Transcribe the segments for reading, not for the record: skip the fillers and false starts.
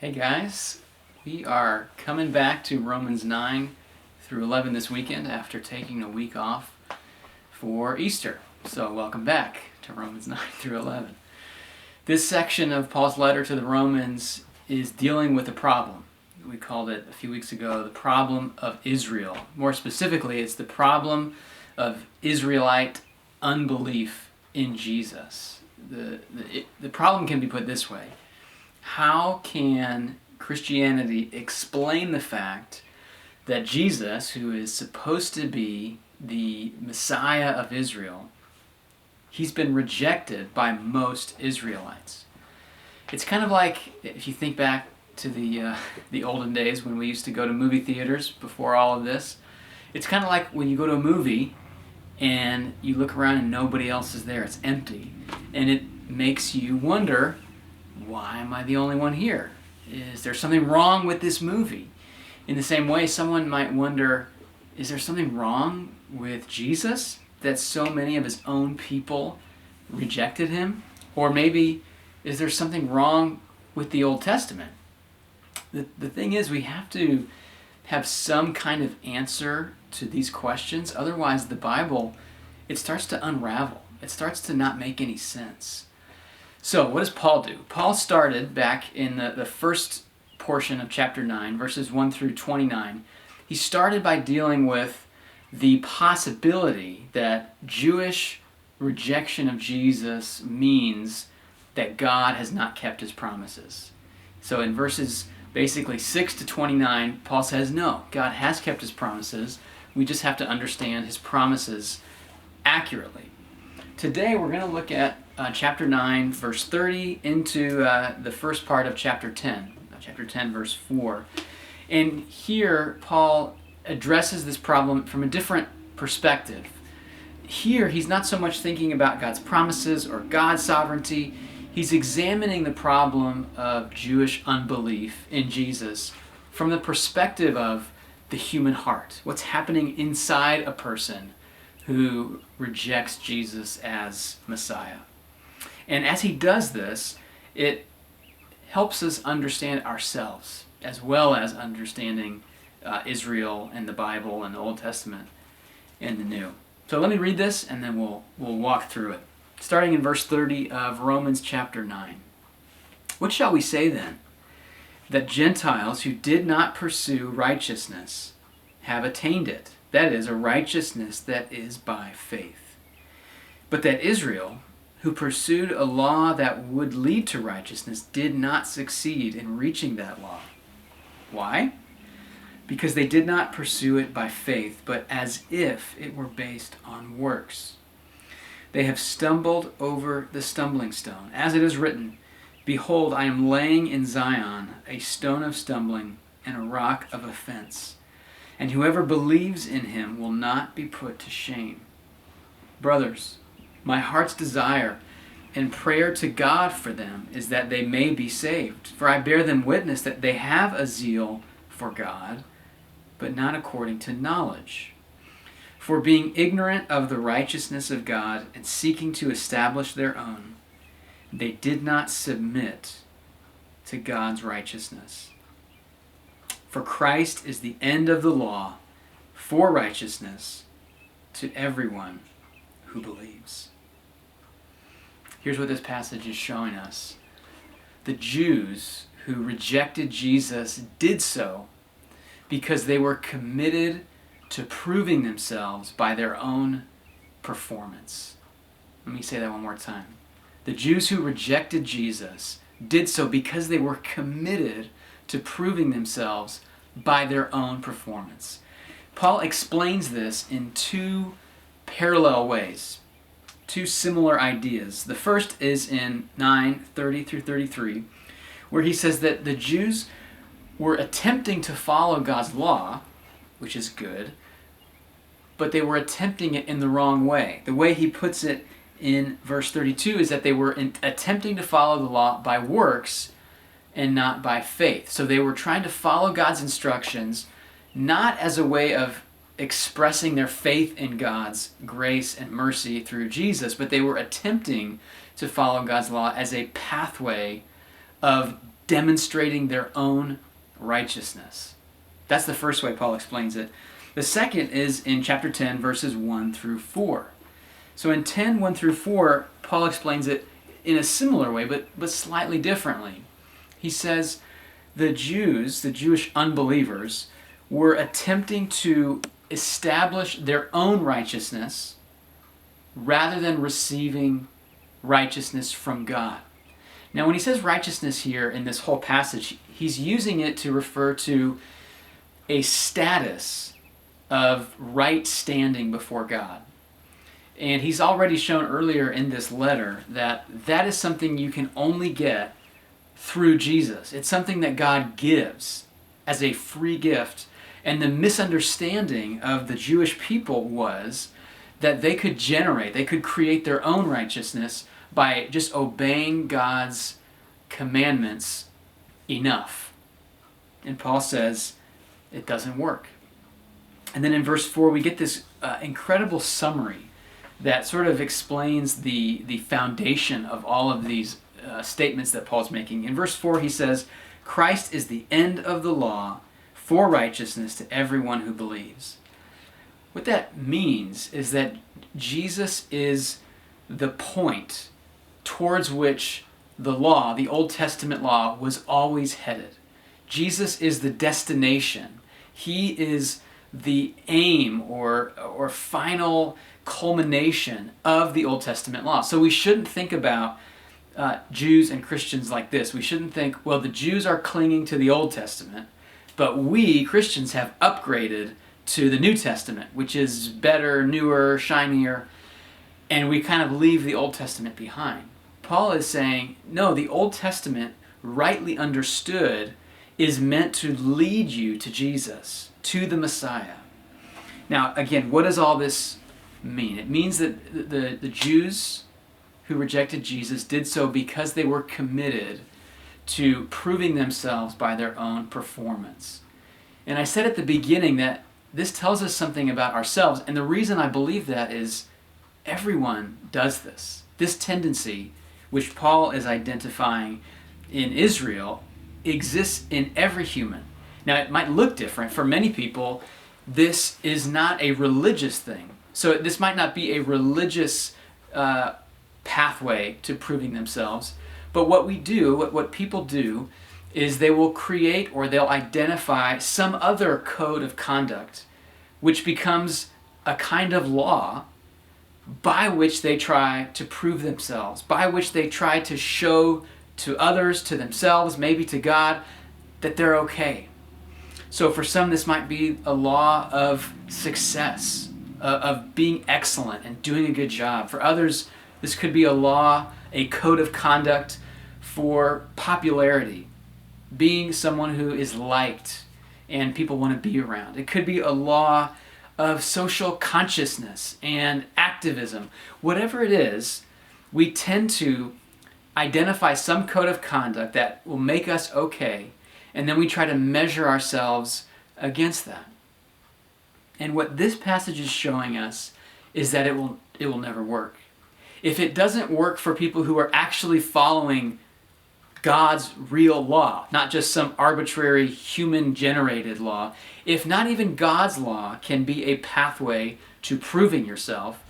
Hey guys, we are coming back to Romans 9 through 11 this weekend after taking a week off for Easter. So welcome back to Romans 9 through 11. This section of Paul's letter to the Romans is dealing with a problem. We called it a few weeks ago the problem of Israel. More specifically, it's the problem of Israelite unbelief in Jesus. The problem can be put this way. How can Christianity explain the fact that Jesus, who is supposed to be the Messiah of Israel, he's been rejected by most Israelites? It's kind of like, if you think back to the olden days when we used to go to movie theaters before all of this, it's kind of like when you go to a movie and you look around and nobody else is there, it's empty, and it makes you wonder, why am I the only one here? Is there something wrong with this movie? In the same way, someone might wonder, is there something wrong with Jesus that so many of his own people rejected him? Or maybe, is there something wrong with the Old Testament? The thing is, we have to have some kind of answer to these questions. Otherwise, the Bible, it starts to unravel. It starts to not make any sense. So what does Paul do? Paul started back in the first portion of chapter 9, verses 1 through 29. He started by dealing with the possibility that Jewish rejection of Jesus means that God has not kept his promises. So in verses basically 6 to 29, Paul says, no, God has kept his promises. We just have to understand his promises accurately. Today we're going to look at chapter 9, verse 30 into the first part of chapter 10, verse 4. And here, Paul addresses this problem from a different perspective. Here, he's not so much thinking about God's promises or God's sovereignty. He's examining the problem of Jewish unbelief in Jesus from the perspective of the human heart. What's happening inside a person who rejects Jesus as Messiah. And as he does this, it helps us understand ourselves as well as understanding Israel and the Bible and the Old Testament and the New. So let me read this and then we'll walk through it. Starting in verse 30 of Romans chapter 9. What shall we say then? That Gentiles who did not pursue righteousness have attained it. That is, a righteousness that is by faith. But that Israel, who pursued a law that would lead to righteousness, did not succeed in reaching that law. Why? Because they did not pursue it by faith, but as if it were based on works. They have stumbled over the stumbling stone. As it is written, behold, I am laying in Zion a stone of stumbling and a rock of offense. And whoever believes in him will not be put to shame. Brothers, my heart's desire and prayer to God for them is that they may be saved. For I bear them witness that they have a zeal for God, but not according to knowledge. For being ignorant of the righteousness of God and seeking to establish their own, they did not submit to God's righteousness. For Christ is the end of the law for righteousness to everyone who believes. Here's what this passage is showing us. The Jews who rejected Jesus did so because they were committed to proving themselves by their own performance. Let me say that one more time. The Jews who rejected Jesus did so because they were committed to proving themselves by their own performance. Paul explains this in two parallel ways, two similar ideas. The first is in 9:30 through 33, where he says that the Jews were attempting to follow God's law, which is good, but they were attempting it in the wrong way. The way he puts it in verse 32 is that they were attempting to follow the law by works and not by faith. So they were trying to follow God's instructions not as a way of expressing their faith in God's grace and mercy through Jesus, but they were attempting to follow God's law as a pathway of demonstrating their own righteousness. That's the first way Paul explains it. The second is in chapter 10, verses 1 through 4. So in 10, 1 through 4, Paul explains it in a similar way, but slightly differently. He says the Jews, the Jewish unbelievers, were attempting to establish their own righteousness rather than receiving righteousness from God. Now, when he says righteousness here in this whole passage, he's using it to refer to a status of right standing before God. And he's already shown earlier in this letter that that is something you can only get through Jesus. It's something that God gives as a free gift. And the misunderstanding of the Jewish people was that they could create their own righteousness by just obeying God's commandments enough. And Paul says it doesn't work. And then in verse 4, we get this incredible summary that sort of explains the foundation of all of these statements that Paul's making. In verse 4, he says, Christ is the end of the law for righteousness to everyone who believes. What that means is that Jesus is the point towards which the law, the Old Testament law, was always headed. Jesus is the destination. He is the aim or final culmination of the Old Testament law. So we shouldn't think about Jews and Christians like this. We shouldn't think, well, the Jews are clinging to the Old Testament, but we, Christians, have upgraded to the New Testament, which is better, newer, shinier, and we kind of leave the Old Testament behind. Paul is saying, no, the Old Testament, rightly understood, is meant to lead you to Jesus, to the Messiah. Now, again, what does all this mean? It means that the Jews who rejected Jesus did so because they were committed to proving themselves by their own performance. And I said at the beginning that this tells us something about ourselves, and the reason I believe that is everyone does this. This tendency, which Paul is identifying in Israel, exists in every human. Now, it might look different. For many people, this is not a religious thing. So this might not be a religious pathway to proving themselves. But what we do, what people do, is they will create or they'll identify some other code of conduct which becomes a kind of law by which they try to prove themselves, by which they try to show to others, to themselves, maybe to God, that they're okay. So for some, this might be a law of success, of being excellent and doing a good job. For others, this could be a law, a code of conduct for popularity, being someone who is liked and people want to be around. It could be a law of social consciousness and activism. Whatever it is, we tend to identify some code of conduct that will make us okay, and then we try to measure ourselves against that. And what this passage is showing us is that it will never work. If it doesn't work for people who are actually following God's real law, not just some arbitrary human-generated law, if not even God's law can be a pathway to proving yourself,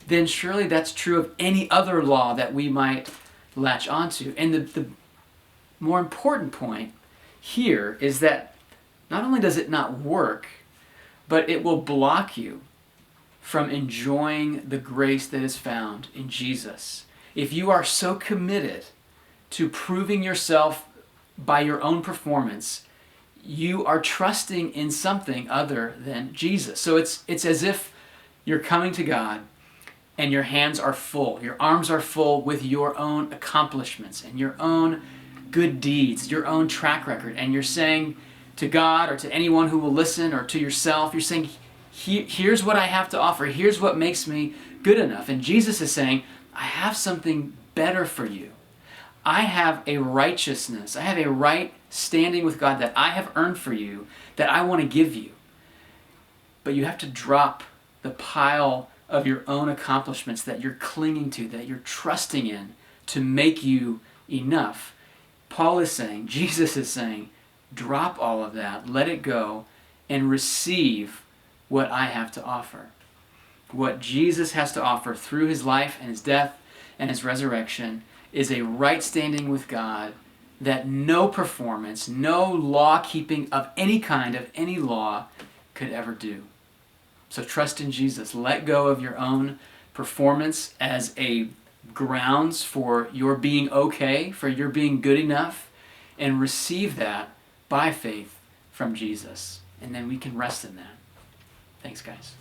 then surely that's true of any other law that we might latch onto. And the more important point here is that not only does it not work, but it will block you from enjoying the grace that is found in Jesus. If you are so committed to proving yourself by your own performance, you are trusting in something other than Jesus. So it's as if you're coming to God and your hands are full, your arms are full with your own accomplishments and your own good deeds, your own track record, and you're saying to God or to anyone who will listen or to yourself, you're saying, here's what I have to offer, here's what makes me good enough. And Jesus is saying, I have something better for you. I have a righteousness, I have a right standing with God that I have earned for you, that I want to give you. But you have to drop the pile of your own accomplishments that you're clinging to, that you're trusting in to make you enough. Paul is saying, Jesus is saying, drop all of that, let it go, and receive what I have to offer. What Jesus has to offer through his life and his death and his resurrection is a right standing with God that no performance, no law keeping of any kind, of any law, could ever do. So trust in Jesus. Let go of your own performance as a grounds for your being okay, for your being good enough, and receive that by faith from Jesus. And then we can rest in that. Thanks, guys.